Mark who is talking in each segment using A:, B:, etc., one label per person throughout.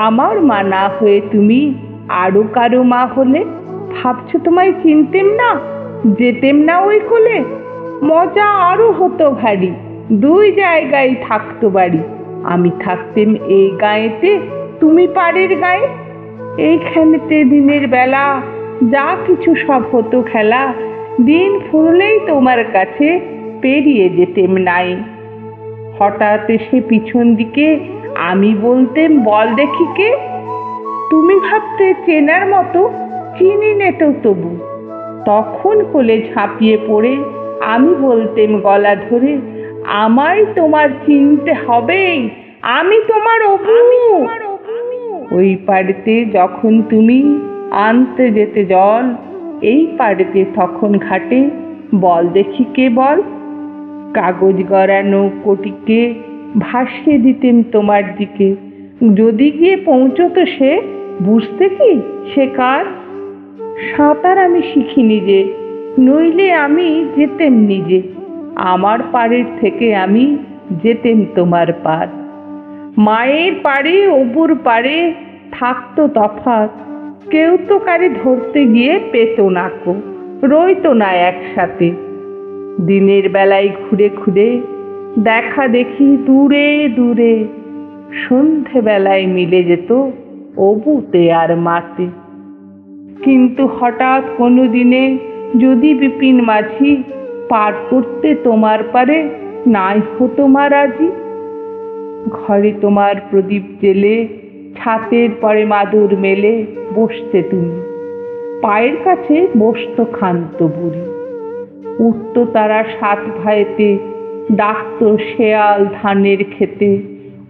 A: আমার মা না হয়ে তুমি আরো কারো মা হলে, ভাবছো তোমায় চিনতেম না, যেতেম না ওই কোলে? মজা আরো হতো ভারী, দুই জায়গায় থাকতো বাড়ি। আমি থাকতেম এই গাঁয়েতে, তুমি পাড়ের গায়ে। এইখানেতে দিনের বেলা যা কিছু সব হতো খেলা, দিন ফুরলেই তোমার কাছে পেরিয়ে যেতেম নাই। হঠাৎ এসে পিছন দিকে আমি বলতেম, বল দেখি কে? তুমি ভাবতে চেনার মতো, চিনি নে তো তবু। তখন কোলে ঝাঁপিয়ে পড়ে আমি বলতেম গলা ধরে, আমায় তোমার চিনতে হবেই, আমি তোমার অপু। ওই পাড়েতে যখন তুমি আনতে যেতে জল, এই পাড়েতে তখন ঘাটে বল দেখি কে বল। কাগজ গড়া নৌকোটিকে ভাসিয়ে দিতেম তোমার দিকে, যদি গিয়ে পৌঁছতো সে, বুঝতে কি সে কার? সাঁতার আমি শিখিনি যে, নইলে আমি যেতেম নিজে, আমার পাড়ের থেকে আমি যেতেম তোমার পার। মায়ের পাড়ে অপুর পাড়ে থাকতো তফাৎ, কেউ তো কারে ধরতে গিয়ে পেত না কো, রইতো না একসাথে। দিনের বেলায় ঘুরে ঘুরে দেখা দেখি দূরে দূরে, সন্ধে বেলায় মিলে যেত অপুতে আর মাতে। কিন্তু হঠাৎ কোনো দিনে যদি বিপিন মাঝি পার করতে তোমার পারে, নাই হতো মা রাজি। ঘরে তোমার প্রদীপ জেলে, ছাতের পরে মাদুর মেলে বসতে তুমি, পায়ের কাছে বসতো ক্ষান্ত বুড়ি। উঠতো তারা সাত ভাইতে, ডাকতো শেয়াল ধানের খেতে,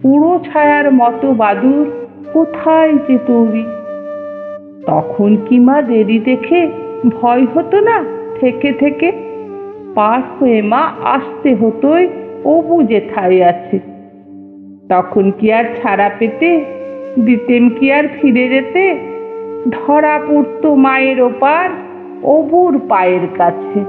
A: উড়ো ছায়ার মতো বাদুর কোথায় যে তুরি। তখন কি মা দেরি দেখে ভয় হতো না থেকে থেকে? পার হয়ে মা আসতে হতোই অপু যেথায় আছে। তখন কি আর ছাড়া পেতে, দিতেম কি আর ফিরে যেতে? ধরা পড়তো মায়ের ওপার অপুর পায়ের কাছে।